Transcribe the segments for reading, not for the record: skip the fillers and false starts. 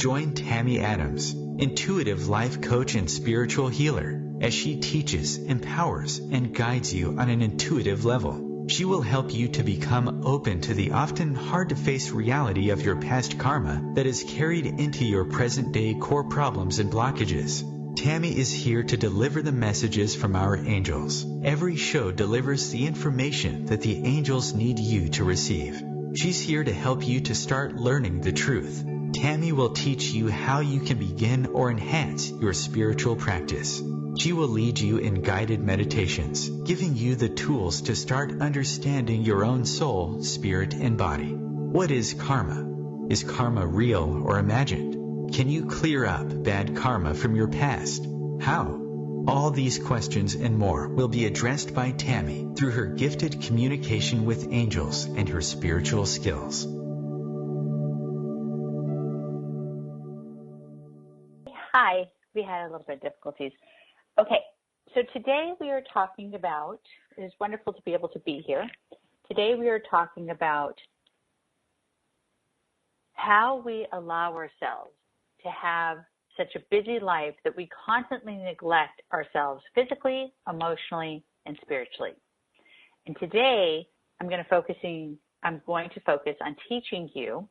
Join Tammy Adams, intuitive life coach and spiritual healer, as she teaches, empowers, and guides you on an intuitive level. She will help you to become open to the often hard-to-face reality of your past karma that is carried into your present-day core problems and blockages. Tammy is here to deliver the messages from our angels. Every show delivers the information that the angels need you to receive. She's here to help you to start learning the truth. Tammy will teach you how you can begin or enhance your spiritual practice. She will lead you in guided meditations, giving you the tools to start understanding your own soul, spirit, and body. What is karma? Is karma real or imagined? Can you clear up bad karma from your past? How? All these questions and more will be addressed by Tammy through her gifted communication with angels and her spiritual skills. Hi, we had a little bit of difficulties. Okay, so today we are talking about, it is wonderful to be able to be here. Today we are talking about how we allow ourselves to have such a busy life that we constantly neglect ourselves physically, emotionally, and spiritually. And today I'm going to focus on teaching you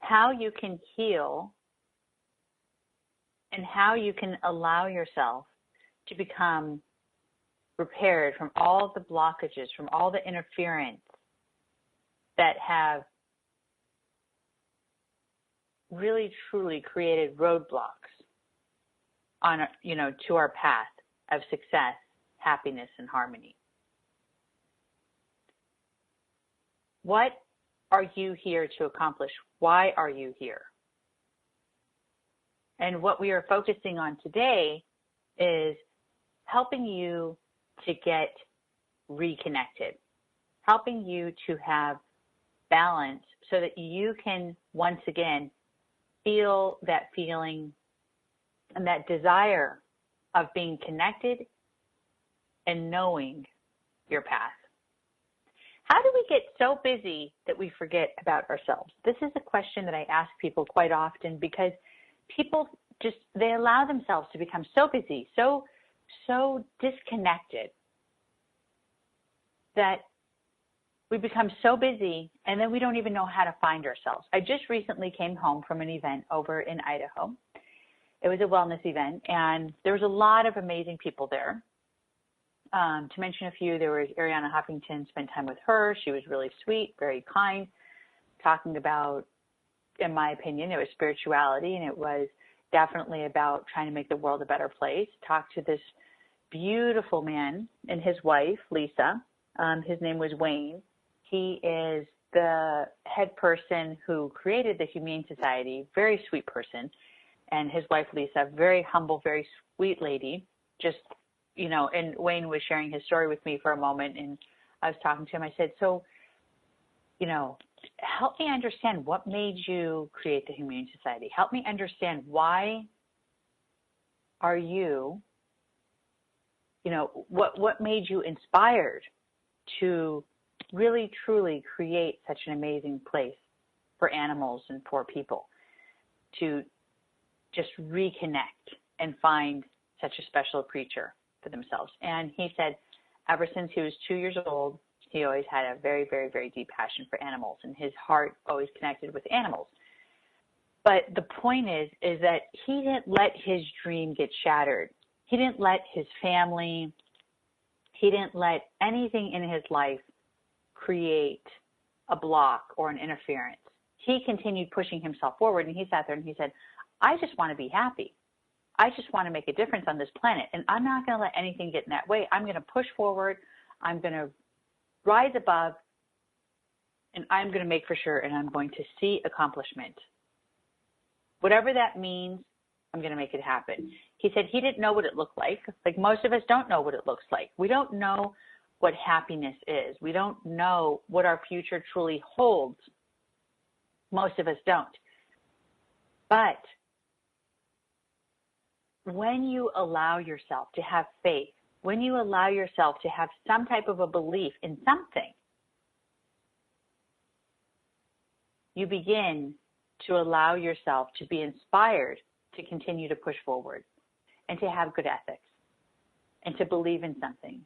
how you can heal and how you can allow yourself to become repaired from all the blockages, from all the interference that have really truly created roadblocks on, to our path of success, happiness, and harmony. What are you here to accomplish? Why are you here? And what we are focusing on today is helping you to get reconnected, helping you to have balance so that you can once again feel that feeling and that desire of being connected and knowing your path. How do we get so busy that we forget about ourselves? This is a question that I ask people quite often because people they allow themselves to become so busy, so disconnected that we become so busy and then we don't even know how to find ourselves. I just recently came home from an event over in Idaho. It was a wellness event and there was a lot of amazing people there. To mention a few, there was Ariana Huffington, spent time with her. She was really sweet, very kind, talking about, in my opinion, it was spirituality and it was definitely about trying to make the world a better place. Talked to this beautiful man and his wife, Lisa. His name was Wayne. He is the head person who created the Humane Society, very sweet person. And his wife, Lisa, very humble, very sweet lady. Just, and Wayne was sharing his story with me for a moment. And I was talking to him. I said, so, help me understand what made you create the Humane Society. Help me understand why are you, what made you inspired to really, truly create such an amazing place for animals and for people to just reconnect and find such a special creature for themselves. And he said, ever since he was 2 years old, he always had a very, very, very deep passion for animals, and his heart always connected with animals. But the point is that he didn't let his dream get shattered. He didn't let his family, he didn't let anything in his life create a block or an interference. He continued pushing himself forward, and he sat there and he said, I just want to be happy. I just want to make a difference on this planet, and I'm not going to let anything get in that way. I'm going to push forward. I'm going to rise above, and I'm going to make for sure, and I'm going to see accomplishment. Whatever that means, I'm going to make it happen. He said he didn't know what it looked like. Like most of us don't know what it looks like. We don't know what happiness is. We don't know what our future truly holds. Most of us don't. But when you allow yourself to have faith, when you allow yourself to have some type of a belief in something, you begin to allow yourself to be inspired to continue to push forward and to have good ethics and to believe in something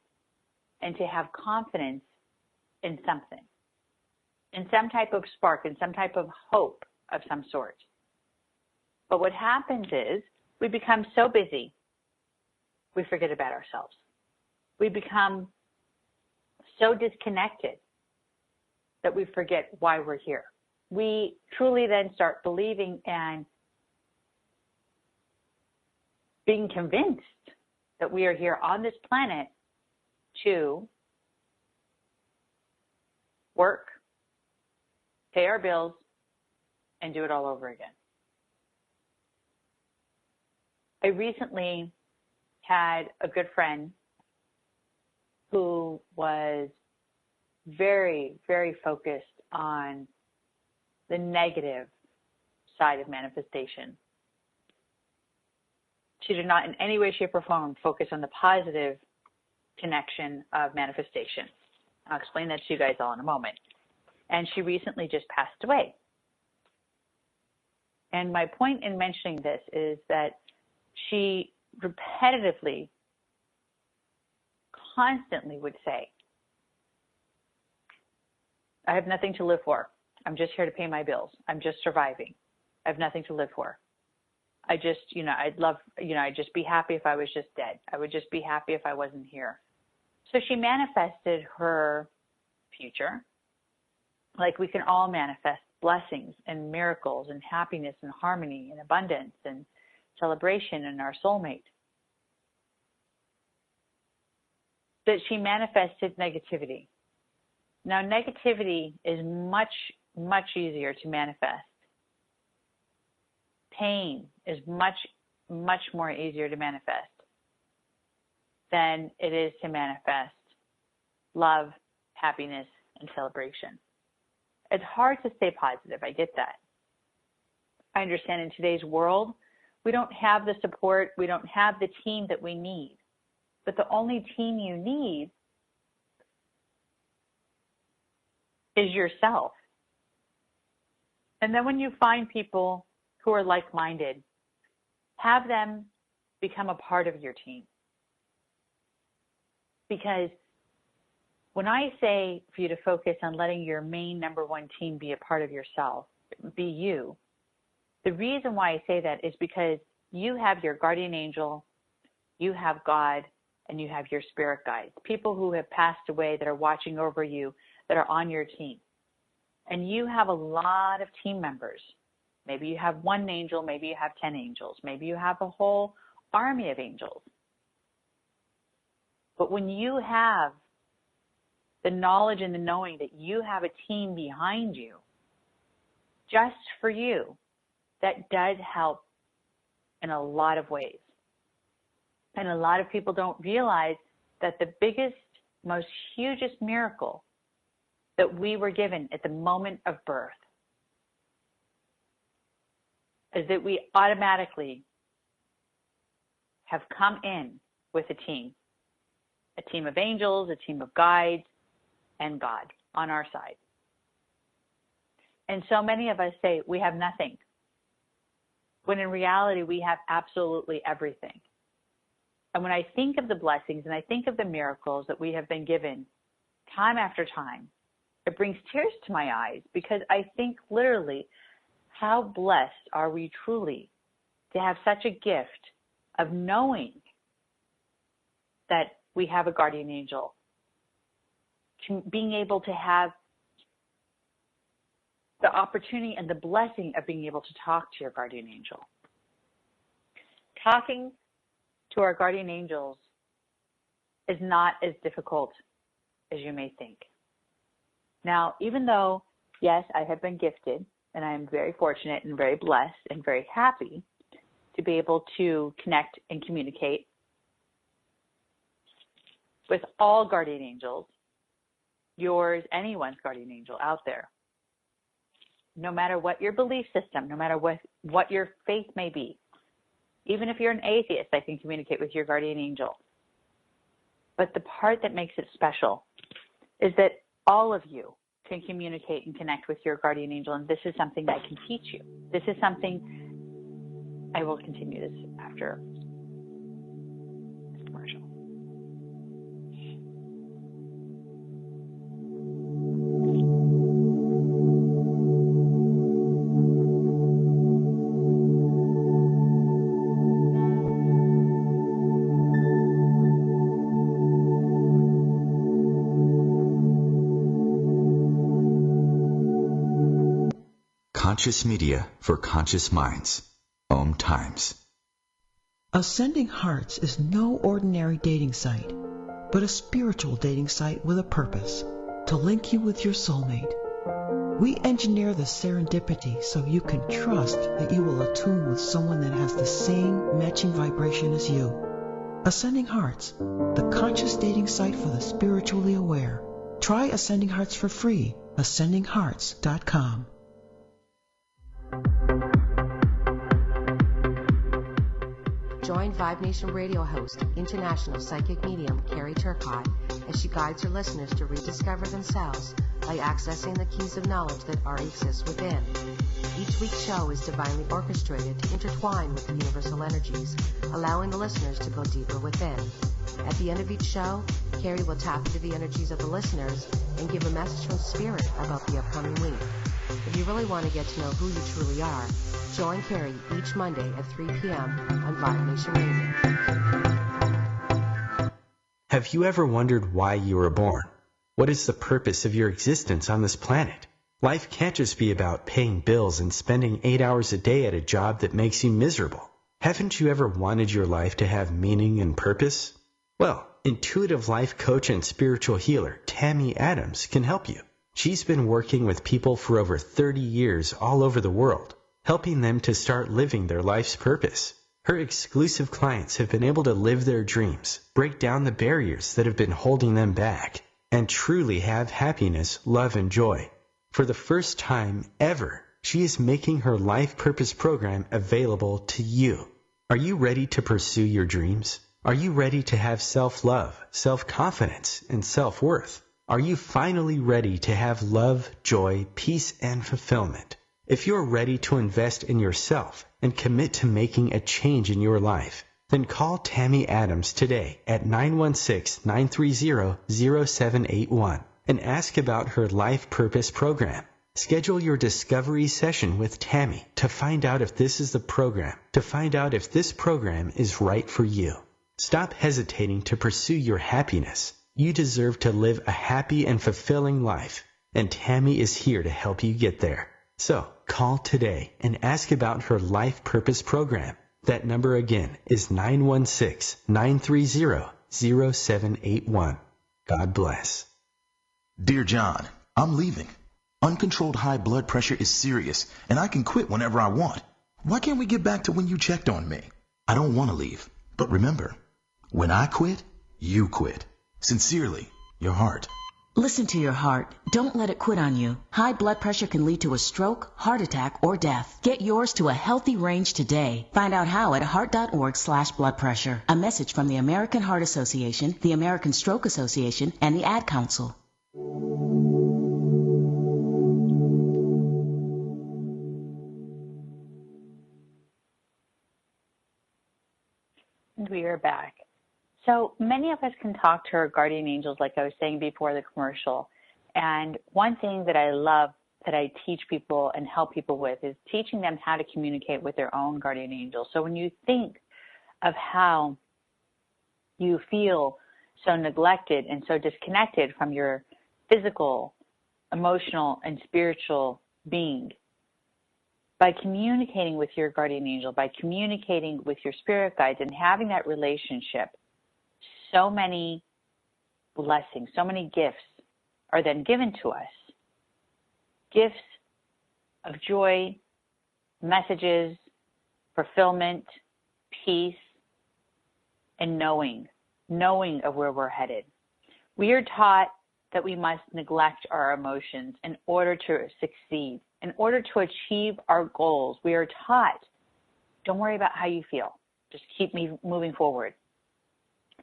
and to have confidence in something, in some type of spark, in some type of hope of some sort. But what happens is we become so busy, we forget about ourselves. We become so disconnected that we forget why we're here. We truly then start believing and being convinced that we are here on this planet to work, pay our bills, and do it all over again. I recently had a good friend who was very, very focused on the negative side of manifestation. She did not in any way, shape, or form focus on the positive connection of manifestation. I'll explain that to you guys all in a moment. And she recently just passed away. And my point in mentioning this is that she repetitively, constantly would say, I have nothing to live for. I'm just here to pay my bills. I'm just surviving. I have nothing to live for. I just, I'd just be happy if I was just dead. I would just be happy if I wasn't here. So she manifested her future like we can all manifest blessings and miracles and happiness and harmony and abundance and celebration in our soulmate. That she manifested negativity. Now, negativity is much, much easier to manifest. Pain is much, much more easier to manifest than it is to manifest love, happiness, and celebration. It's hard to stay positive. I get that. I understand in today's world, we don't have the support, we don't have the team that we need. But the only team you need is yourself. And then when you find people who are like-minded, have them become a part of your team. Because when I say for you to focus on letting your main number one team be a part of yourself, be you, the reason why I say that is because you have your guardian angel, you have God, and you have your spirit guides, people who have passed away that are watching over you, that are on your team. And you have a lot of team members. Maybe you have one angel, maybe you have 10 angels, maybe you have a whole army of angels. But when you have the knowledge and the knowing that you have a team behind you, just for you, that does help in a lot of ways. And a lot of people don't realize that the biggest, most hugest miracle that we were given at the moment of birth is that we automatically have come in with a team of angels, a team of guides, and God on our side. And so many of us say we have nothing, when in reality we have absolutely everything. And when I think of the blessings and I think of the miracles that we have been given time after time, it brings tears to my eyes because I think literally, how blessed are we truly to have such a gift of knowing that we have a guardian angel, being able to have the opportunity and the blessing of being able to talk to your guardian angel. Talking to our guardian angels is not as difficult as you may think. Now, even though, yes, I have been gifted, and I am very fortunate and very blessed and very happy to be able to connect and communicate with all guardian angels, yours, anyone's guardian angel out there. No matter what your belief system, no matter what your faith may be, even if you're an atheist, I can communicate with your guardian angel. But the part that makes it special is that all of you can communicate and connect with your guardian angel, and this is something that I can teach you. This is something I will continue this after this commercial. Conscious media for conscious minds. OMTimes. Ascending Hearts is no ordinary dating site, but a spiritual dating site with a purpose, to link you with your soulmate. We engineer the serendipity so you can trust that you will attune with someone that has the same matching vibration as you. Ascending Hearts, the conscious dating site for the spiritually aware. Try Ascending Hearts for free. AscendingHearts.com. Join Vibe Nation radio host, international psychic medium Carrie Turcotte, as she guides her listeners to rediscover themselves by accessing the keys of knowledge that already exist within. Each week's show is divinely orchestrated to intertwine with the universal energies, allowing the listeners to go deeper within. At the end of each show, Carrie will tap into the energies of the listeners and give a message from Spirit about the upcoming week. If you really want to get to know who you truly are, join Carrie each Monday at 3 p.m. on Vibe Nation Radio. Have you ever wondered why you were born? What is the purpose of your existence on this planet? Life can't just be about paying bills and spending 8 hours a day at a job that makes you miserable. Haven't you ever wanted your life to have meaning and purpose? Well, intuitive life coach and spiritual healer Tammy Adams can help you. She's been working with people for over 30 years all over the world, helping them to start living their life's purpose. Her exclusive clients have been able to live their dreams, break down the barriers that have been holding them back, and truly have happiness, love, and joy. For the first time ever, she is making her life purpose program available to you. Are you ready to pursue your dreams? Are you ready to have self-love, self-confidence, and self-worth? Are you finally ready to have love, joy, peace, and fulfillment? If you're ready to invest in yourself and commit to making a change in your life, then call Tammy Adams today at 916-930-0781 and ask about her Life Purpose program. Schedule your discovery session with Tammy to find out if this is the program, to find out if this program is right for you. Stop hesitating to pursue your happiness. You deserve to live a happy and fulfilling life, and Tammy is here to help you get there. So, call today and ask about her Life Purpose program. That number again is 916-930-0781. God bless. Dear John, I'm leaving. Uncontrolled high blood pressure is serious, and I can quit whenever I want. Why can't we get back to when you checked on me? I don't want to leave, but remember, when I quit, you quit. Sincerely, your heart. Listen to your heart. Don't let it quit on you. High blood pressure can lead to a stroke, heart attack, or death. Get yours to a healthy range today. Find out how at heart.org/blood pressure. A message from the American Heart Association, the American Stroke Association, and the Ad Council. We are back. So many of us can talk to our guardian angels, like I was saying before the commercial. And one thing that I love that I teach people and help people with is teaching them how to communicate with their own guardian angel. So when you think of how you feel so neglected and so disconnected from your physical, emotional, and spiritual being, by communicating with your guardian angel, by communicating with your spirit guides and having that relationship, so many blessings, so many gifts are then given to us. Gifts of joy, messages, fulfillment, peace, and knowing of where we're headed. We are taught that we must neglect our emotions in order to succeed, in order to achieve our goals. We are taught, don't worry about how you feel. Just keep moving forward.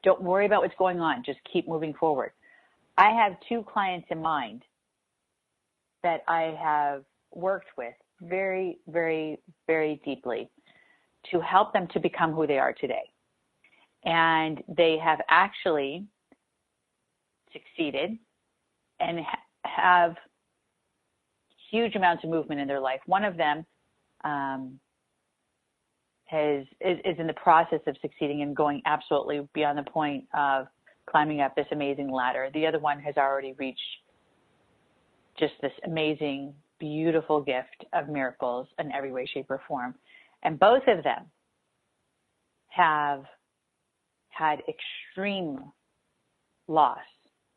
Don't worry about what's going on. Just keep moving forward. I have two clients in mind that I have worked with very, very, very deeply to help them to become who they are today. And they have actually succeeded and have huge amounts of movement in their life. One of them is in the process of succeeding and going absolutely beyond the point of climbing up this amazing ladder. The other one has already reached just this amazing, beautiful gift of miracles in every way, shape, or form. And both of them have had extreme loss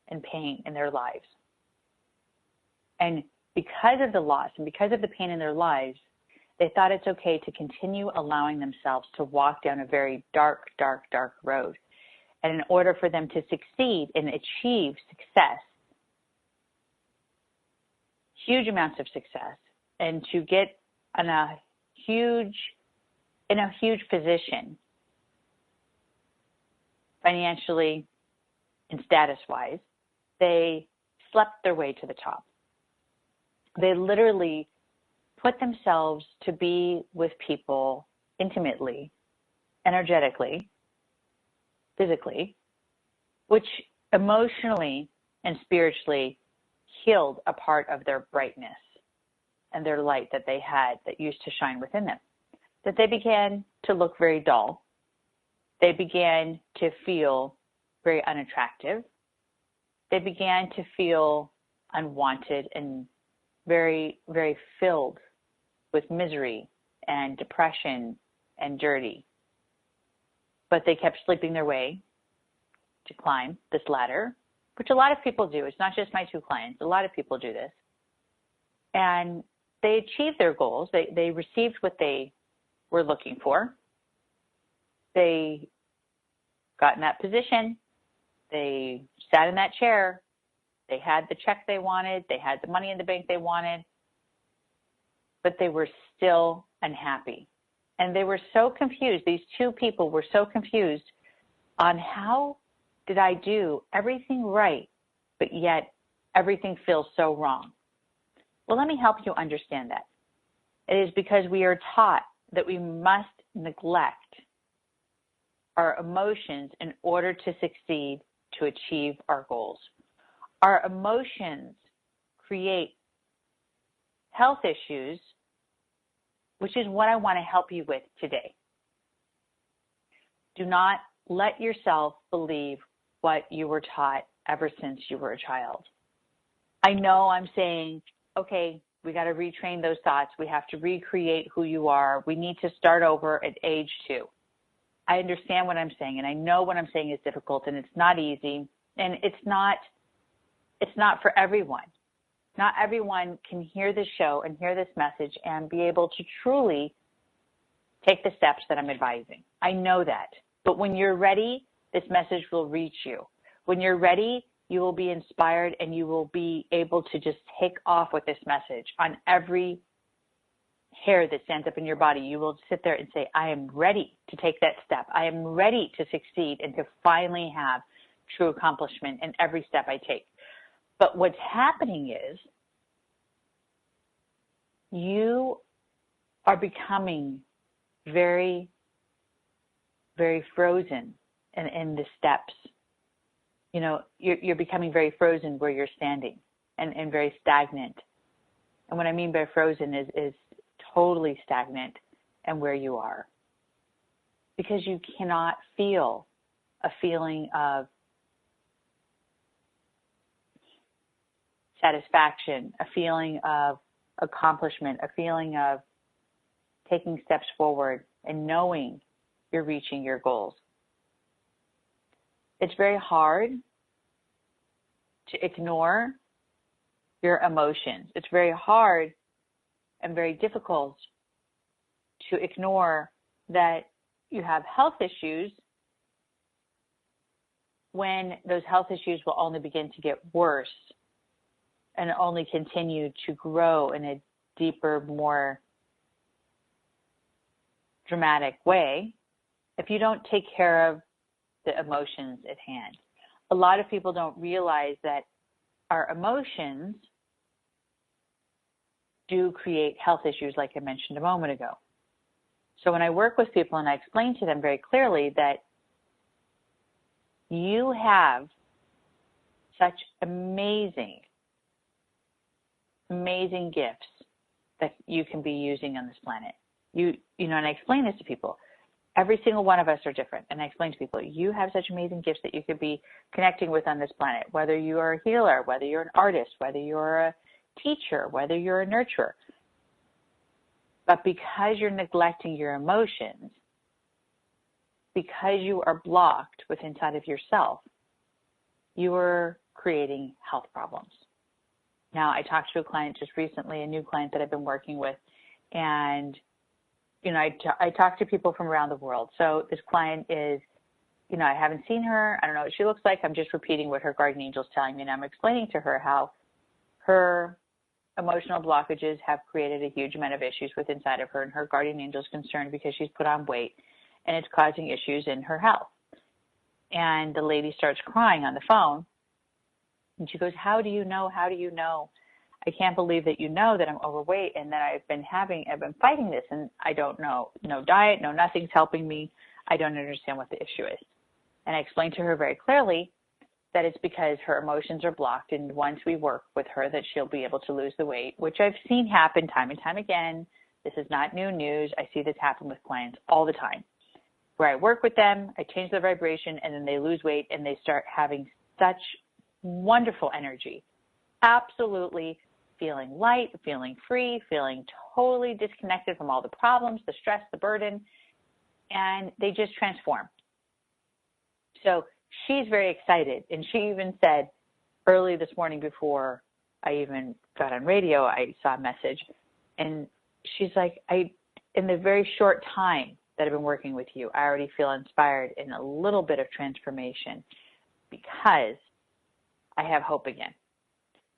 and pain in their lives. And because of the loss and because of the pain in their lives, they thought it's okay to continue allowing themselves to walk down a very dark, dark, dark road. And in order for them to succeed and achieve success, huge amounts of success, and to get in a huge position financially and status-wise, they slept their way to the top. They literally put themselves to be with people intimately, energetically, physically, which emotionally and spiritually healed a part of their brightness and their light that they had that used to shine within them. That they began to look very dull. They began to feel very unattractive. They began to feel unwanted and very, very filled with misery and depression and dirty. But they kept sleeping their way to climb this ladder, which a lot of people do. It's not just my two clients. A lot of people do this. And they achieved their goals. They received what they were looking for. They got in that position. They sat in that chair. They had the check they wanted. They had the money in the bank they wanted. But they were still unhappy. And they were so confused. These two people were so confused on how did I do everything right, but yet everything feels so wrong. Well, let me help you understand that. It is because we are taught that we must neglect our emotions in order to succeed, to achieve our goals. Our emotions create health issues, which is what I want to help you with today. Do not let yourself believe what you were taught ever since you were a child. I know I'm saying, okay, we got to retrain those thoughts. We have to recreate who you are. We need to start over at age 2. I understand what I'm saying, and I know what I'm saying is difficult, and it's not easy, and it's not for everyone. Not everyone can hear this show and hear this message and be able to truly take the steps that I'm advising. I know that. But when you're ready, this message will reach you. When you're ready, you will be inspired and you will be able to just take off with this message on every hair that stands up in your body. You will sit there and say, I am ready to take that step. I am ready to succeed and to finally have true accomplishment in every step I take. But what's happening is you are becoming very, very frozen in the steps. You know, you're becoming very frozen where you're standing and very stagnant. And what I mean by frozen is totally stagnant and where you are. Because you cannot feel a feeling of satisfaction, a feeling of accomplishment, a feeling of taking steps forward and knowing you're reaching your goals. It's very hard to ignore your emotions. It's very hard and very difficult to ignore that you have health issues when those health issues will only begin to get worse and only continue to grow in a deeper, more dramatic way if you don't take care of the emotions at hand. A lot of people don't realize that our emotions do create health issues like I mentioned a moment ago. So when I work with people and I explain to them very clearly that you have such amazing, amazing gifts that you can be using on this planet. You know, and I explain this to people. Every single one of us are different. And I explain to people, you have such amazing gifts that you could be connecting with on this planet, whether you are a healer, whether you're an artist, whether you're a teacher, whether you're a nurturer. But because you're neglecting your emotions, because you are blocked within inside of yourself, you are creating health problems. Now, I talked to a client just recently, a new client that I've been working with, and you know, I talk to people from around the world. So this client is, you know, I haven't seen her. I don't know what she looks like. I'm just repeating what her guardian angel's telling me, and I'm explaining to her how her emotional blockages have created a huge amount of issues with inside of her, and her guardian angel's concerned because she's put on weight, and it's causing issues in her health. And the lady starts crying on the phone, and she goes, how do you know? How do you know? I can't believe that you know that I'm overweight and that I've been fighting this, and I don't know, no diet, no nothing's helping me. I don't understand what the issue is. And I explained to her very clearly that it's because her emotions are blocked, and once we work with her that she'll be able to lose the weight, which I've seen happen time and time again. This is not new news. I see this happen with clients all the time, where I work with them, I change their vibration, and then they lose weight and they start having such wonderful energy. Absolutely feeling light, feeling free, feeling totally disconnected from all the problems, the stress, the burden, and they just transform. So she's very excited, and she even said early this morning before I even got on radio, I saw a message, and she's like, in the very short time that I've been working with you, I already feel inspired in a little bit of transformation because I have hope again.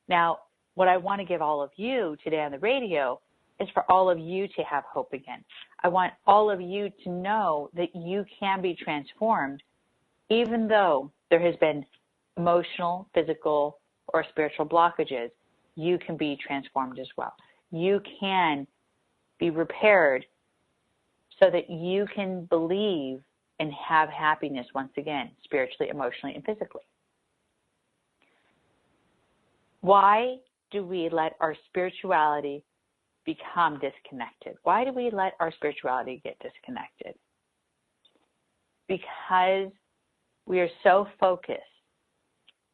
Now, what I want to give all of you today on the radio is for all of you to have hope again. I want all of you to know that you can be transformed, even though there has been emotional, physical, or spiritual blockages. You can be transformed as well. You can be repaired so that you can believe and have happiness once again, spiritually, emotionally, and physically. Why do we let our spirituality become disconnected? Why do we let our spirituality get disconnected? Because we are so focused.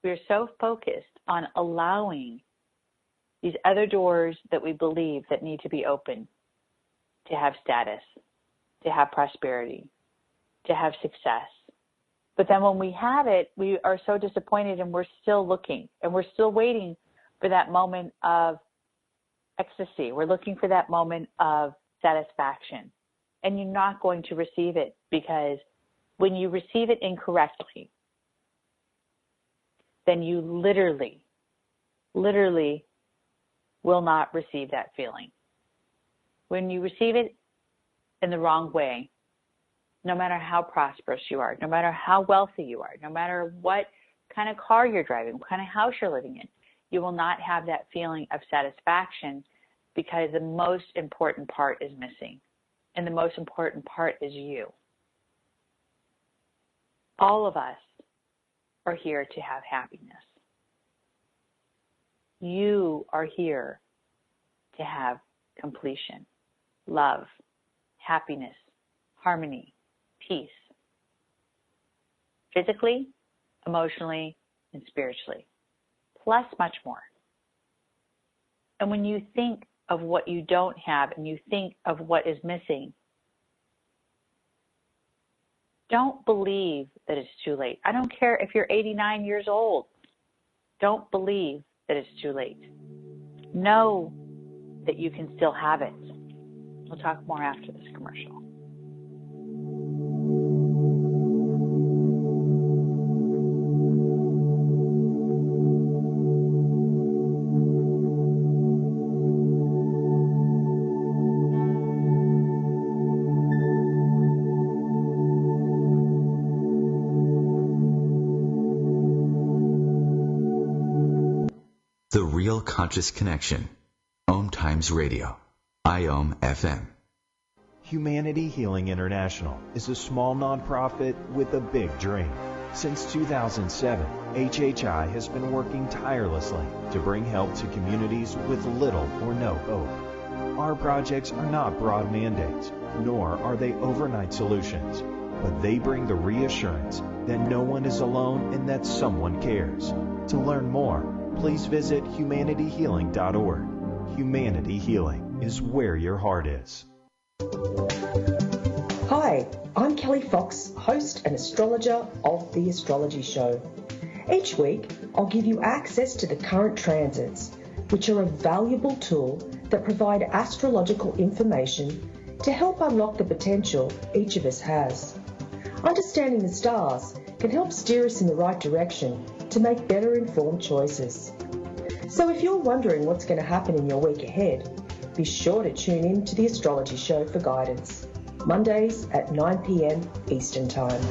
We are so focused on allowing these other doors that we believe that need to be open to have status, to have prosperity, to have success. But then when we have it, we are so disappointed, and we're still looking, and we're still waiting for that moment of ecstasy. We're looking for that moment of satisfaction. And you're not going to receive it, because when you receive it incorrectly, then you literally will not receive that feeling. When you receive it in the wrong way, no matter how prosperous you are, no matter how wealthy you are, no matter what kind of car you're driving, what kind of house you're living in, you will not have that feeling of satisfaction, because the most important part is missing. And the most important part is you. All of us are here to have happiness. You are here to have completion, love, happiness, harmony, peace, physically, emotionally, and spiritually, plus much more. And when you think of what you don't have and you think of what is missing, don't believe that it's too late. I don't care if you're 89 years old. Don't believe that it's too late. Know that you can still have it. We'll talk more after this commercial. The Real Conscious Connection, OMTimes. OMTimes Radio, IOM FM. Humanity Healing International is a small nonprofit with a big dream. Since 2007, HHI has been working tirelessly to bring help to communities with little or no hope. Our projects are not broad mandates, nor are they overnight solutions, but they bring the reassurance that no one is alone and that someone cares. To learn more, please visit humanityhealing.org. Humanity Healing is where your heart is. Hi, I'm Kelly Fox, host and astrologer of The Astrology Show. Each week, I'll give you access to the current transits, which are a valuable tool that provide astrological information to help unlock the potential each of us has. Understanding the stars can help steer us in the right direction to make better informed choices. So if you're wondering what's going to happen in your week ahead, be sure to tune in to The Astrology Show for guidance. Mondays at 9 p.m. Eastern Time.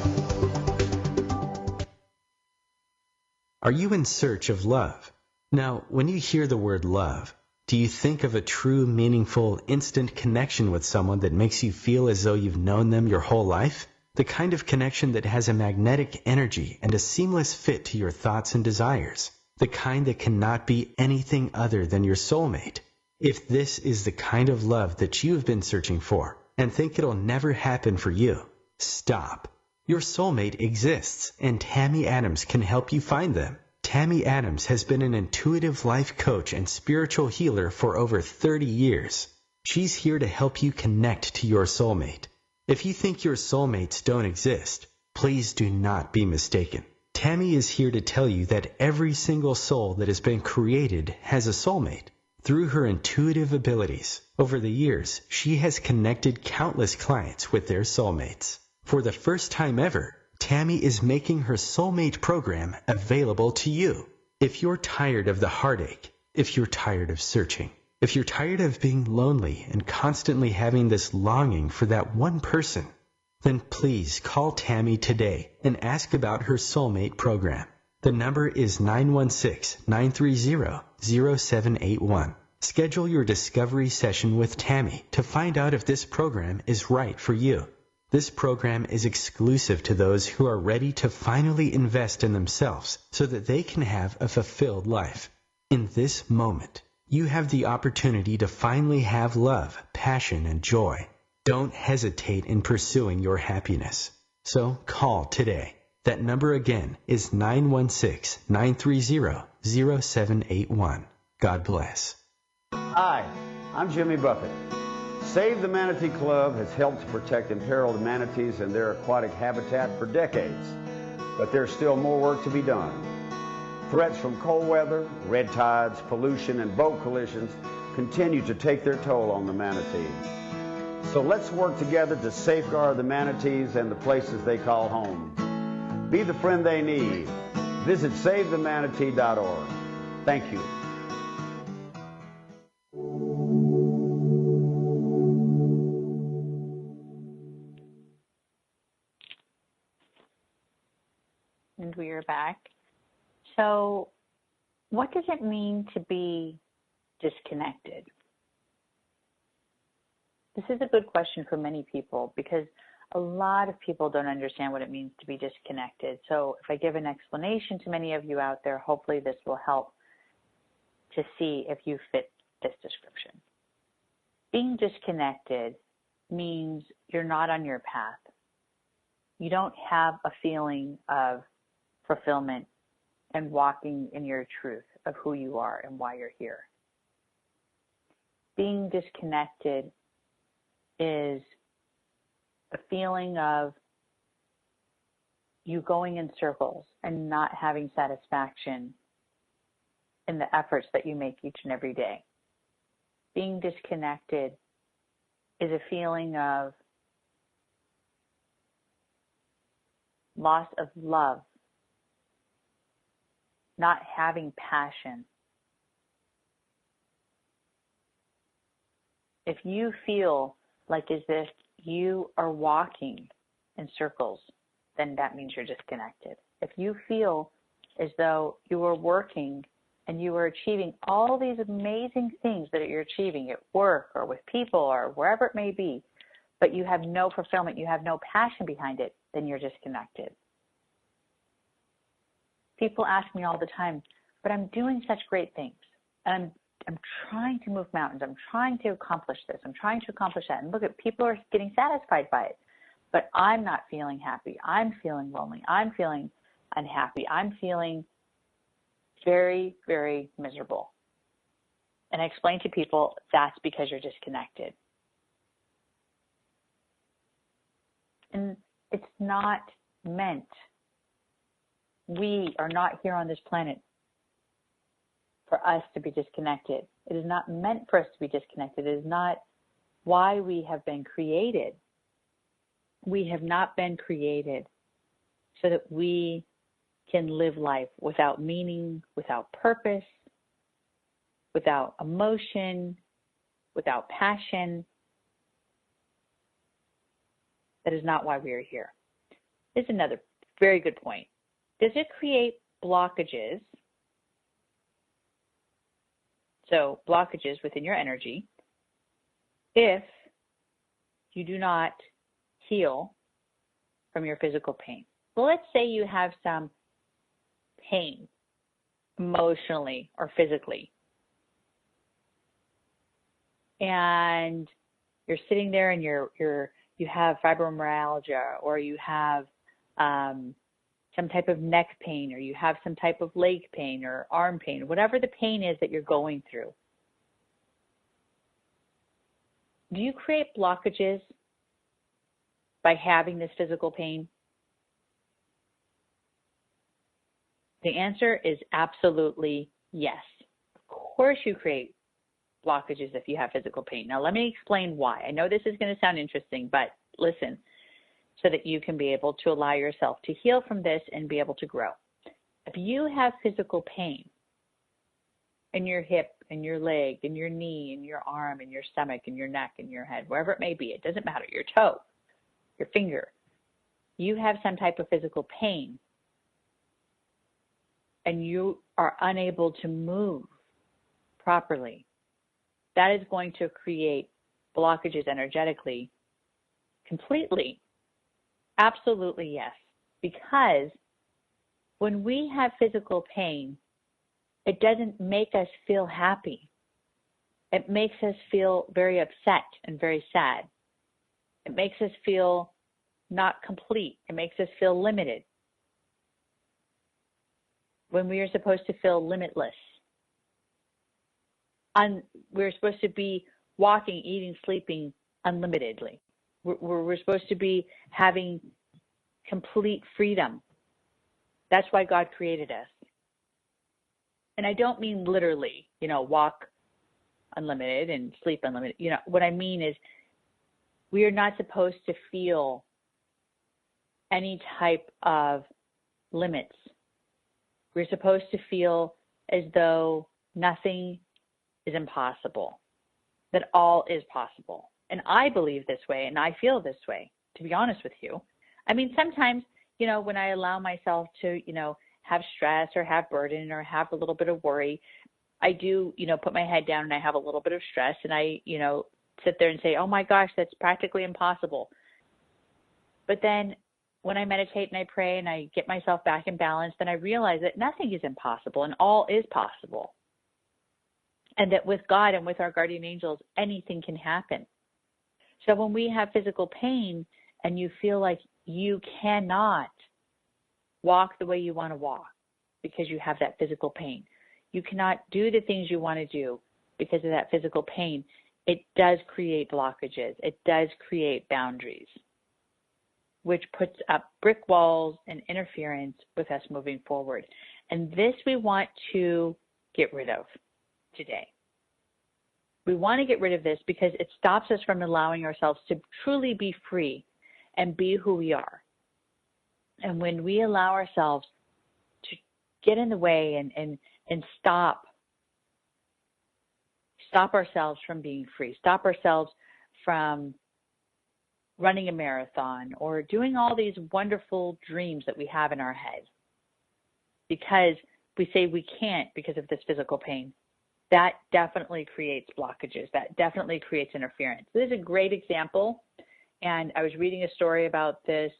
Are you in search of love? Now, when you hear the word love, do you think of a true, meaningful, instant connection with someone that makes you feel as though you've known them your whole life? The kind of connection that has a magnetic energy and a seamless fit to your thoughts and desires. The kind that cannot be anything other than your soulmate. If this is the kind of love that you've been searching for and think it'll never happen for you, stop. Your soulmate exists, and Tammy Adams can help you find them. Tammy Adams has been an intuitive life coach and spiritual healer for over 30 years. She's here to help you connect to your soulmate. If you think your soulmates don't exist, please do not be mistaken. Tammy is here to tell you that every single soul that has been created has a soulmate. Through her intuitive abilities, over the years, she has connected countless clients with their soulmates. For the first time ever, Tammy is making her soulmate program available to you. If you're tired of the heartache, if you're tired of searching, if you're tired of being lonely and constantly having this longing for that one person, then please call Tammy today and ask about her soulmate program. The number is 916-930-0781. Schedule your discovery session with Tammy to find out if this program is right for you. This program is exclusive to those who are ready to finally invest in themselves so that they can have a fulfilled life. In this moment, you have the opportunity to finally have love, passion, and joy. Don't hesitate in pursuing your happiness. So call today. That number again is 916-930-0781. God bless. Hi, I'm Jimmy Buffett. Save the Manatee Club has helped to protect imperiled manatees and their aquatic habitat for decades, but there's still more work to be done. Threats from cold weather, red tides, pollution, and boat collisions continue to take their toll on the manatee. So let's work together to safeguard the manatees and the places they call home. Be the friend they need. Visit SaveTheManatee.org. Thank you. And we are back. So what does it mean to be disconnected? This is a good question for many people because a lot of people don't understand what it means to be disconnected. So if I give an explanation to many of you out there, hopefully this will help to see if you fit this description. Being disconnected means you're not on your path. You don't have a feeling of fulfillment and walking in your truth of who you are and why you're here. Being disconnected is a feeling of you going in circles and not having satisfaction in the efforts that you make each and every day. Being disconnected is a feeling of loss of love, not having passion. If you feel like as if you are walking in circles, then that means you're disconnected. If you feel as though you are working and you are achieving all these amazing things that you're achieving at work or with people or wherever it may be, but you have no fulfillment, you have no passion behind it, then you're disconnected. People ask me all the time, but I'm doing such great things. And I'm trying to move mountains. I'm trying to accomplish this. I'm trying to accomplish that. And look at people are getting satisfied by it. But I'm not feeling happy. I'm feeling lonely. I'm feeling unhappy. I'm feeling very, very miserable. And I explain to people that's because you're disconnected. And it's not meant. We are not here on this planet for us to be disconnected. It is not meant for us to be disconnected. It is not why we have been created. We have not been created so that we can live life without meaning, without purpose, without emotion, without passion. That is not why we are here. Here's another very good point. Does it create blockages? So blockages within your energy, if you do not heal from your physical pain. Well, let's say you have some pain emotionally or physically, and you're sitting there and you have fibromyalgia, or you have some type of neck pain, or you have some type of leg pain or arm pain, whatever the pain is that you're going through. Do you create blockages by having this physical pain? The answer is absolutely yes. Of course you create blockages if you have physical pain. Now let me explain why. I know this is going to sound interesting, but listen, so that you can be able to allow yourself to heal from this and be able to grow. If you have physical pain in your hip, in your leg, in your knee, in your arm, in your stomach, in your neck, in your head, wherever it may be, it doesn't matter, your toe, your finger, you have some type of physical pain and you are unable to move properly, that is going to create blockages energetically completely. Absolutely yes. Because when we have physical pain, it doesn't make us feel happy. It makes us feel very upset and very sad. It makes us feel not complete. It makes us feel limited. When we are supposed to feel limitless. We're supposed to be walking, eating, sleeping unlimitedly. We're supposed to be having complete freedom. That's why God created us. And I don't mean literally, walk unlimited and sleep unlimited. What I mean is we are not supposed to feel any type of limits. We're supposed to feel as though nothing is impossible, that all is possible. And I believe this way, and I feel this way, to be honest with you. I mean, sometimes, when I allow myself to, have stress or have burden or have a little bit of worry, I do, put my head down and I have a little bit of stress and I, sit there and say, oh my gosh, that's practically impossible. But then when I meditate and I pray and I get myself back in balance, then I realize that nothing is impossible and all is possible. And that with God and with our guardian angels, anything can happen. So when we have physical pain and you feel like you cannot walk the way you want to walk because you have that physical pain, you cannot do the things you want to do because of that physical pain, it does create blockages. It does create boundaries, which puts up brick walls and interference with us moving forward. And this we want to get rid of today. We want to get rid of this because it stops us from allowing ourselves to truly be free and be who we are. And when we allow ourselves to get in the way and stop ourselves from being free, stop ourselves from running a marathon or doing all these wonderful dreams that we have in our head, because we say we can't because of this physical pain, that definitely creates blockages. That definitely creates interference. This is a great example, and I was reading a story about this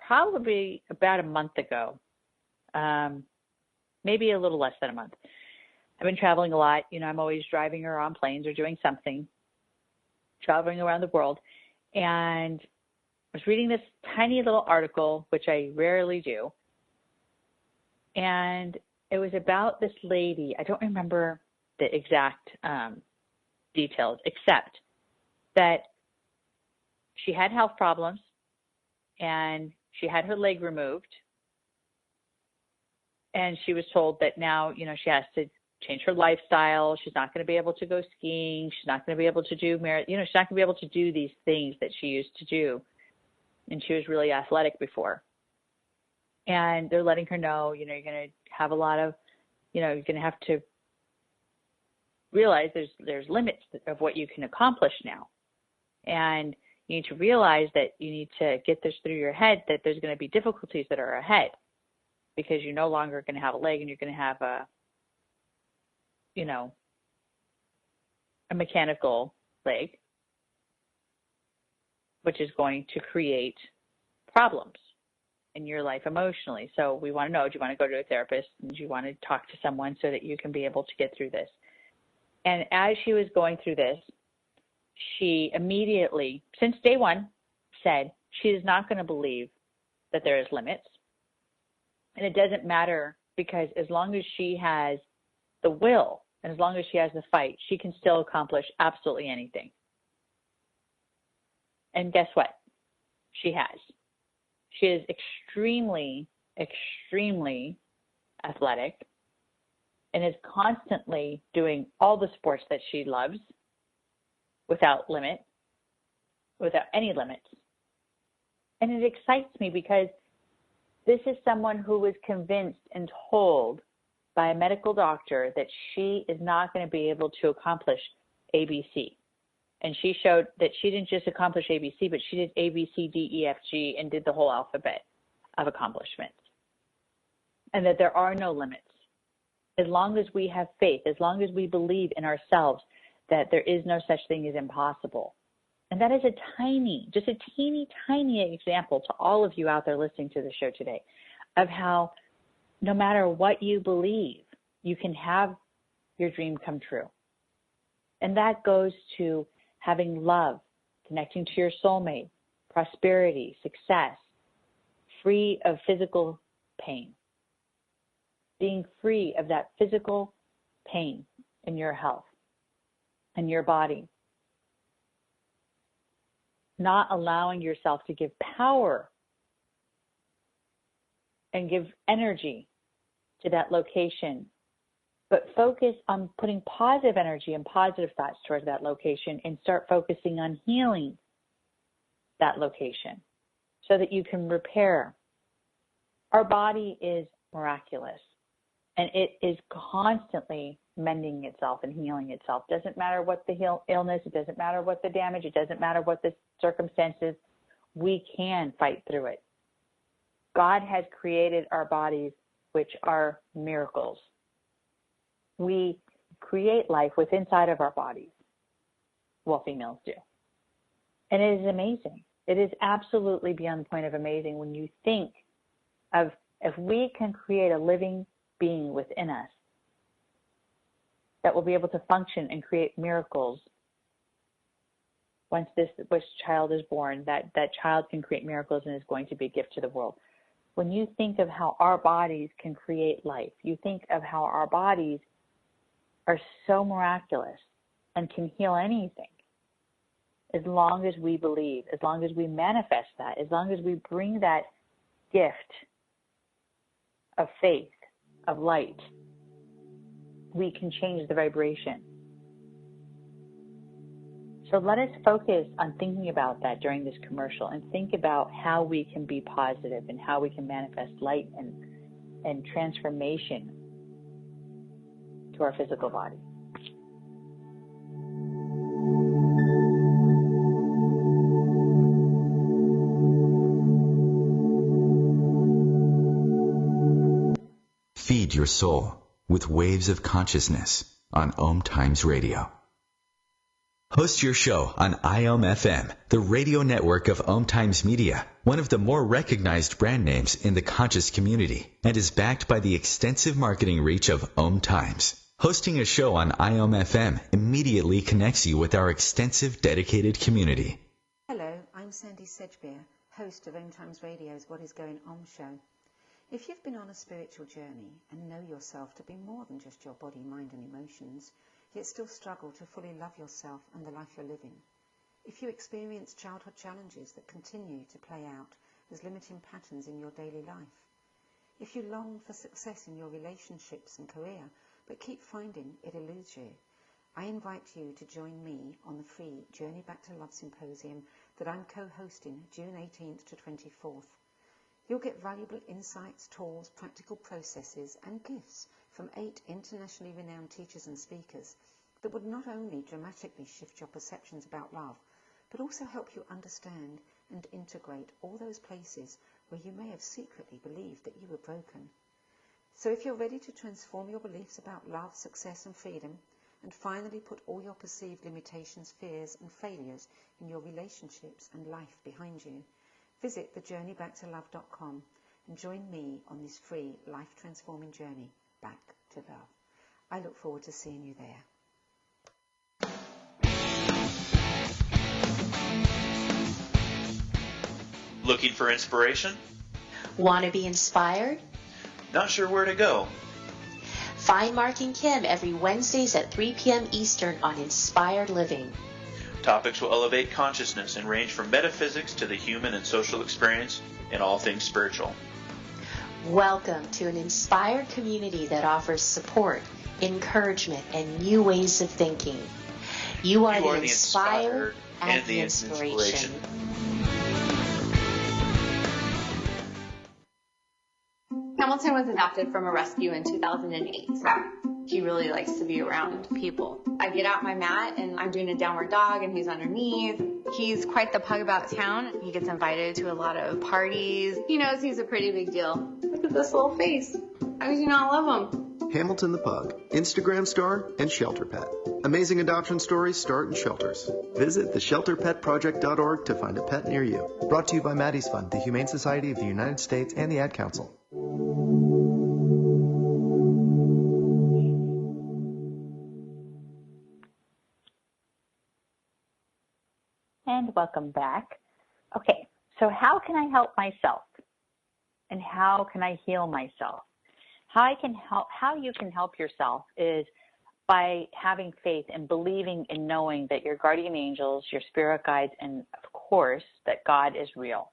probably about a month ago, maybe a little less than a month. I've been traveling a lot. I'm always driving or on planes or doing something, traveling around the world, and I was reading this tiny little article, which I rarely do, and it was about this lady. I don't remember the exact details, except that she had health problems and she had her leg removed, and she was told that now, she has to change her lifestyle. She's not going to be able to go skiing. She's not going to be able to do, she's not going to be able to do these things that she used to do. And she was really athletic before. And they're letting her know, you're going to have a lot of, you're going to have to realize there's limits of what you can accomplish now. And you need to realize that you need to get this through your head, that there's going to be difficulties that are ahead, because you're no longer going to have a leg and you're going to have a mechanical leg, which is going to create problems in your life emotionally. So we want to know, do you want to go to a therapist? And do you want to talk to someone so that you can be able to get through this? And as she was going through this, she immediately, since day one, said she is not going to believe that there is limits. And it doesn't matter, because as long as she has the will and as long as she has the fight, she can still accomplish absolutely anything. And guess what? She has. She is extremely, extremely athletic and is constantly doing all the sports that she loves without any limits. And it excites me because this is someone who was convinced and told by a medical doctor that she is not going to be able to accomplish ABC. And she showed that she didn't just accomplish ABC, but she did A, B, C, D, E, F, G, and did the whole alphabet of accomplishments. And that there are no limits. As long as we have faith, as long as we believe in ourselves, that there is no such thing as impossible. And that is just a teeny tiny example to all of you out there listening to the show today of how no matter what you believe, you can have your dream come true. And that goes to having love, connecting to your soulmate, prosperity, success, free of physical pain, being free of that physical pain in your health and your body, not allowing yourself to give power and give energy to that location, but focus on putting positive energy and positive thoughts towards that location and start focusing on healing that location so that you can repair. Our body is miraculous, and it is constantly mending itself and healing itself. Doesn't matter what the illness, it doesn't matter what the damage, it doesn't matter what the circumstances, we can fight through it. God has created our bodies, which are miracles. We create life within inside of our bodies. Well, females do. And it is amazing. It is absolutely beyond the point of amazing when you think of if we can create a living being within us that will be able to function and create miracles. Once this child is born, that child can create miracles and is going to be a gift to the world. When you think of how our bodies can create life, you think of how our bodies are so miraculous and can heal anything. As long as we believe, as long as we manifest that, as long as we bring that gift of faith, of light, we can change the vibration. So let us focus on thinking about that during this commercial and think about how we can be positive and how we can manifest light and transformation to our physical body. Feed feed your soul with waves of consciousness on OMTimes Radio. Host your show on IOM-FM, the radio network of OMTimes Media, one of the more recognized brand names in the conscious community, and is backed by the extensive marketing reach of OMTimes. Hosting a show on IOM-FM immediately connects you with our extensive dedicated community. Hello, I'm Sandy Sedgbeer, host of OMTimes Radio's What Is Going On show. If you've been on a spiritual journey and know yourself to be more than just your body, mind and emotions, yet still struggle to fully love yourself and the life you're living, if you experience childhood challenges that continue to play out as limiting patterns in your daily life, if you long for success in your relationships and career but keep finding it eludes you, I invite you to join me on the free Journey Back to Love Symposium that I'm co-hosting June 18th to 24th. You'll get valuable insights, tools, practical processes and gifts from 8 internationally renowned teachers and speakers that would not only dramatically shift your perceptions about love, but also help you understand and integrate all those places where you may have secretly believed that you were broken. So if you're ready to transform your beliefs about love, success and freedom, and finally put all your perceived limitations, fears and failures in your relationships and life behind you, visit thejourneybacktolove.com and join me on this free life-transforming journey back to love. I look forward to seeing you there. Looking for inspiration? Want to be inspired? Not sure where to go? Find Mark and Kim every Wednesdays at 3 p.m. Eastern on Inspired Living. Topics will elevate consciousness and range from metaphysics to the human and social experience and all things spiritual. Welcome to an inspired community that offers support, encouragement, and new ways of thinking. You are the inspired and the inspiration. Hamilton was adopted from a rescue in 2008. He really likes to be around people. I get out my mat and I'm doing a downward dog and he's underneath. He's quite the pug about town. He gets invited to a lot of parties. He knows he's a pretty big deal. Look at this little face. How could you not love him? Hamilton the Pug, Instagram star and shelter pet. Amazing adoption stories start in shelters. Visit theshelterpetproject.org to find a pet near you. Brought to you by Maddie's Fund, the Humane Society of the United States, and the Ad Council. And welcome back. Okay, so how can I help myself? And how can I heal myself? How you can help yourself is by having faith and believing and knowing that your guardian angels, your spirit guides, and of course that God is real.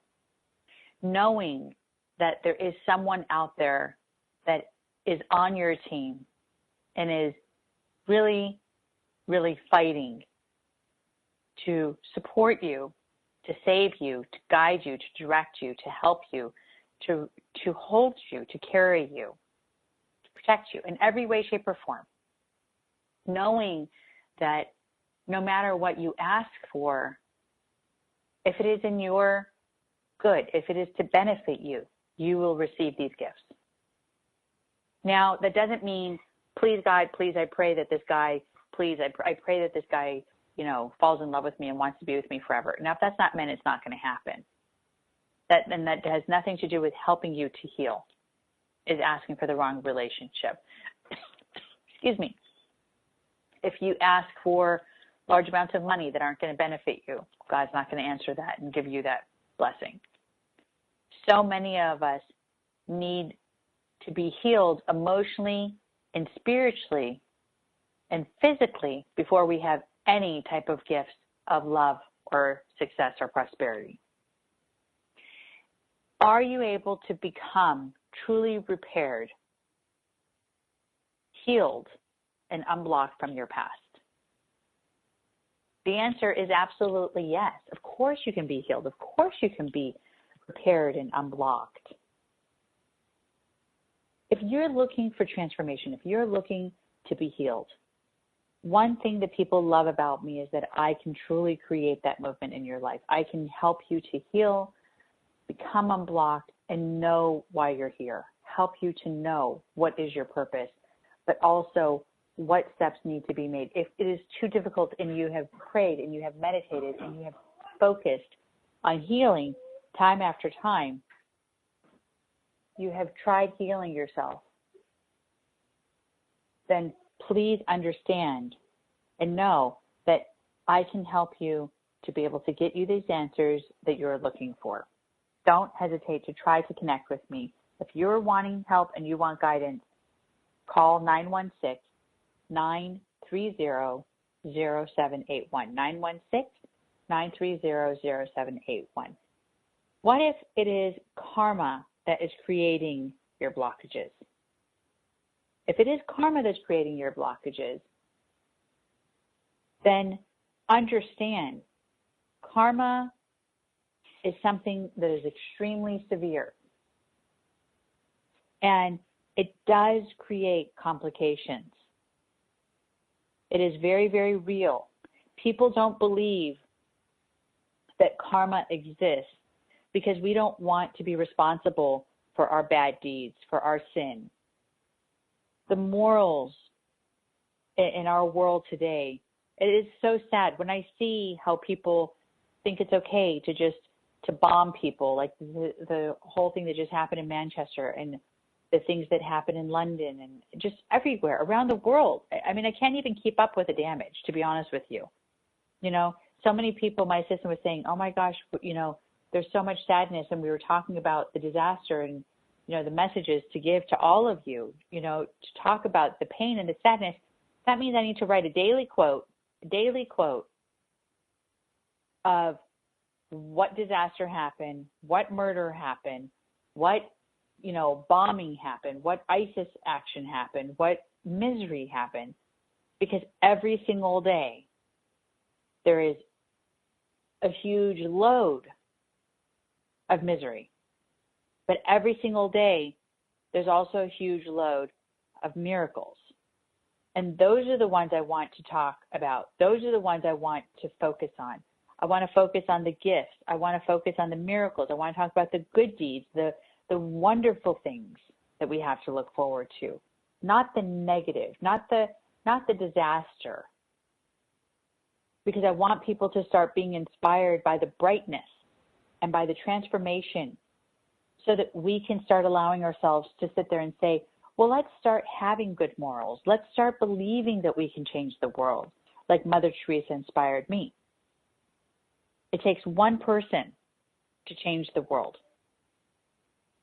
Knowing that there is someone out there that is on your team and is really, really fighting to support you, to save you, to guide you, to direct you, to help you, to hold you, to carry you, to protect you in every way, shape, or form. Knowing that no matter what you ask for, if it is in your good, if it is to benefit you, you will receive these gifts. Now, that doesn't mean, please God, please, I pray that this guy, please, I pray that this guy, falls in love with me and wants to be with me forever. Now, if that's not meant, it's not going to happen. That has nothing to do with helping you to heal, is asking for the wrong relationship. Excuse me. If you ask for large amounts of money that aren't going to benefit you, God's not going to answer that and give you that blessing. So many of us need to be healed emotionally and spiritually and physically before we have any type of gifts of love or success or prosperity. Are you able to become truly repaired, healed, and unblocked from your past? The answer is absolutely yes. Of course you can be healed. Of course you can be repaired and unblocked. If you're looking for transformation, if you're looking to be healed, one thing that people love about me is that I can truly create that movement in your life. I can help you to heal, become unblocked, and know why you're here. help you to know what is your purpose, but also what steps need to be made. If it is too difficult and you have prayed and you have meditated and you have focused on healing time after time, you have tried healing yourself, then please understand and know that I can help you to be able to get you these answers that you're looking for. Don't hesitate to try to connect with me. If you're wanting help and you want guidance, call 916-930-0781. 916-930-0781. What if it is karma that is creating your blockages? If it is karma that's creating your blockages, then understand karma is something that is extremely severe. And it does create complications. It is very, very real. People don't believe that karma exists because we don't want to be responsible for our bad deeds, for our sin. The morals in our world today, it is so sad when I see how people think it's okay to bomb people, like the whole thing that just happened in Manchester and the things that happen in London and just everywhere around the world. I mean, I can't even keep up with the damage, to be honest with you. You know, so many people, my assistant was saying, oh my gosh, you know, there's so much sadness, and we were talking about the disaster and, you know, the messages to give to all of you, you know, to talk about the pain and the sadness. That means I need to write a daily quote of what disaster happened, what murder happened, what, you know, bombing happened, what ISIS action happened, what misery happened, because every single day there is a huge load of misery. But every single day there's also a huge load of miracles. And those are the ones I want to talk about. Those are the ones I want to focus on. I want to focus on the gifts. I want to focus on the miracles. I want to talk about the good deeds, the wonderful things that we have to look forward to, not the negative, not the disaster. Because I want people to start being inspired by the brightness and by the transformation, so that we can start allowing ourselves to sit there and say, well, let's start having good morals. Let's start believing that we can change the world, like Mother Teresa inspired me. It takes one person to change the world.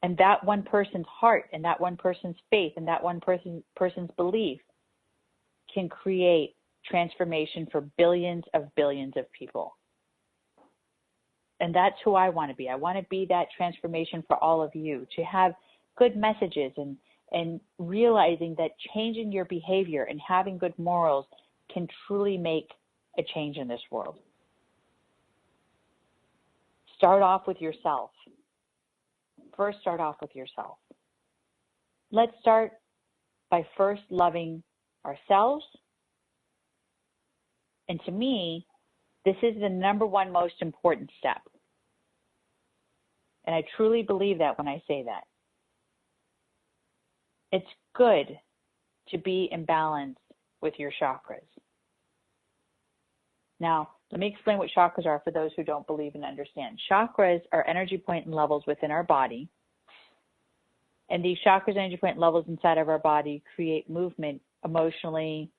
And that one person's heart and that one person's faith and that one person's belief can create transformation for billions of people. And that's who I want to be. I want to be that transformation for all of you, to have good messages and realizing that changing your behavior and having good morals can truly make a change in this world. Start off with yourself. First, start off with yourself. Let's start by first loving ourselves. And to me, this is the number one most important step. And I truly believe that when I say that. It's good to be in balance with your chakras. Now, let me explain what chakras are for those who don't believe and understand. Chakras are energy point and levels within our body. And these chakras, energy point levels inside of our body, create movement emotionally,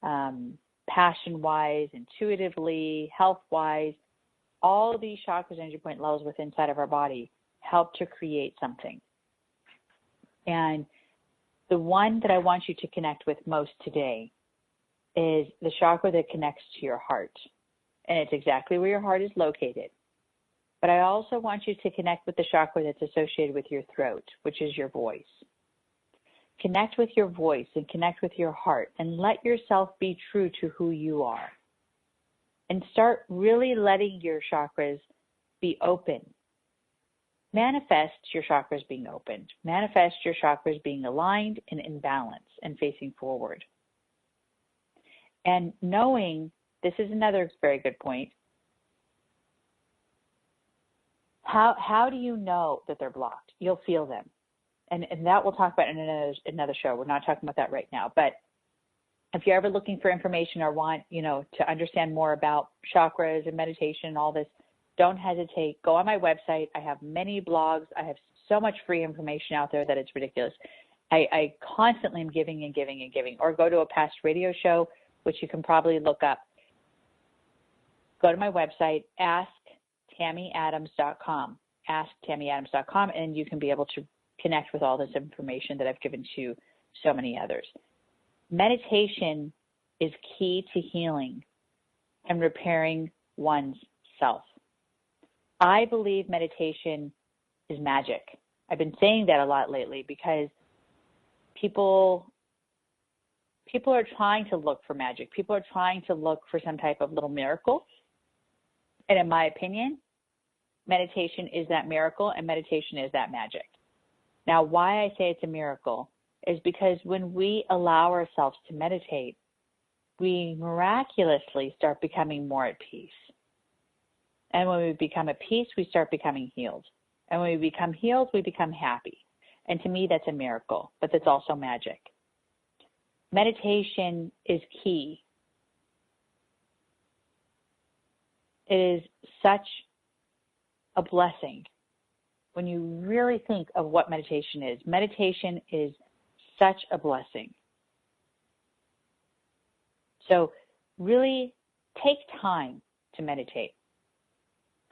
passion-wise, intuitively, health-wise. All of these chakras, energy point levels within inside of our body help to create something. And the one that I want you to connect with most today is the chakra that connects to your heart. And it's exactly where your heart is located. But I also want you to connect with the chakra that's associated with your throat, which is your voice. Connect with your voice and connect with your heart and let yourself be true to who you are. And start really letting your chakras be open. Manifest your chakras being opened. Manifest your chakras being aligned and in balance and facing forward. And knowing, this is another very good point, how do you know that they're blocked? You'll feel them. and that we'll talk about in another show. We're not talking about that right now. But if you're ever looking for information or want, to understand more about chakras and meditation and all this, don't hesitate. Go on my website. I have many blogs. I have so much free information out there that it's ridiculous. I constantly am giving and giving and giving. Or go to a past radio show, which you can probably look up. Go to my website, asktammyadams.com, asktammyadams.com, and you can be able to connect with all this information that I've given to so many others. Meditation is key to healing and repairing one's self. I believe meditation is magic. I've been saying that a lot lately because people are trying to look for magic. People are trying to look for some type of little miracle. And in my opinion, meditation is that miracle and meditation is that magic. Now, why I say it's a miracle is because when we allow ourselves to meditate, we miraculously start becoming more at peace. And when we become at peace, we start becoming healed. And when we become healed, we become happy. And to me, that's a miracle, but that's also magic. Meditation is key. It is such a blessing when you really think of what meditation is. Meditation is such a blessing. So really take time to meditate.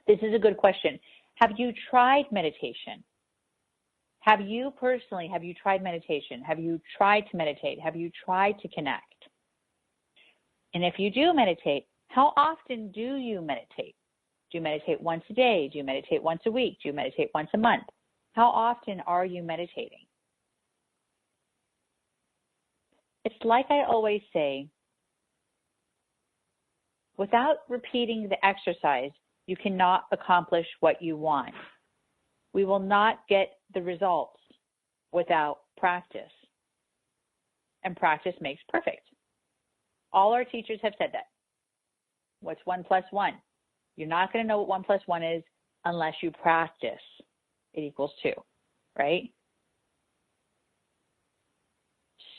This is a good question. Have you tried meditation? Have you tried meditation? Have you tried to meditate? Have you tried to connect? And if you do meditate, how often do you meditate? Do you meditate once a day? Do you meditate once a week? Do you meditate once a month? How often are you meditating? It's like I always say, without repeating the exercise, you cannot accomplish what you want. We will not get the results without practice. And practice makes perfect. All our teachers have said that. What's 1 + 1? You're not going to know what 1 + 1 is unless you practice. It equals 2, right?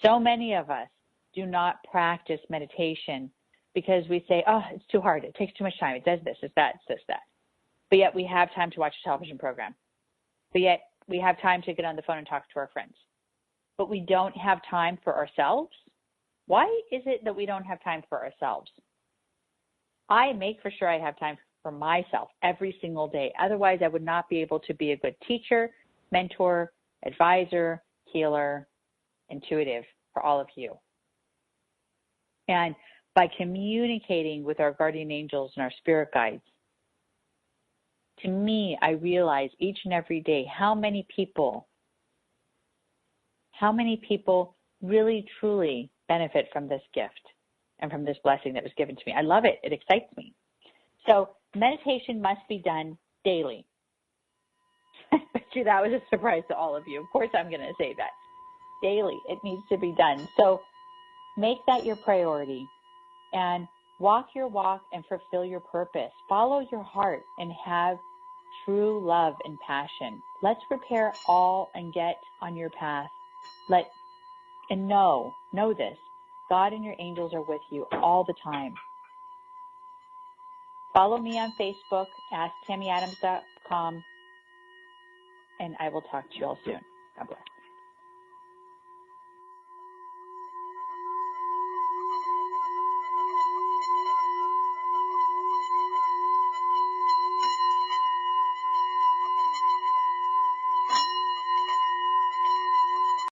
So many of us do not practice meditation because we say, oh, it's too hard. It takes too much time. It does this, it's that, it's this, that. But yet we have time to watch a television program. But yet we have time to get on the phone and talk to our friends. But we don't have time for ourselves. Why is it that we don't have time for ourselves? I make for sure I have time for myself every single day. Otherwise, I would not be able to be a good teacher, mentor, advisor, healer, intuitive for all of you. And by communicating with our guardian angels and our spirit guides, to me, I realize each and every day how many people really, truly benefit from this gift and from this blessing that was given to me. I love it. It excites me. So meditation must be done daily. I bet you that was a surprise to all of you. Of course I'm going to say that. Daily. It needs to be done. So make that your priority and walk your walk and fulfill your purpose. Follow your heart and have true love and passion. Let's repair all and get on your path. Know this. God and your angels are with you all the time. Follow me on Facebook, asktammyadams.com, and I will talk to you all soon. God bless.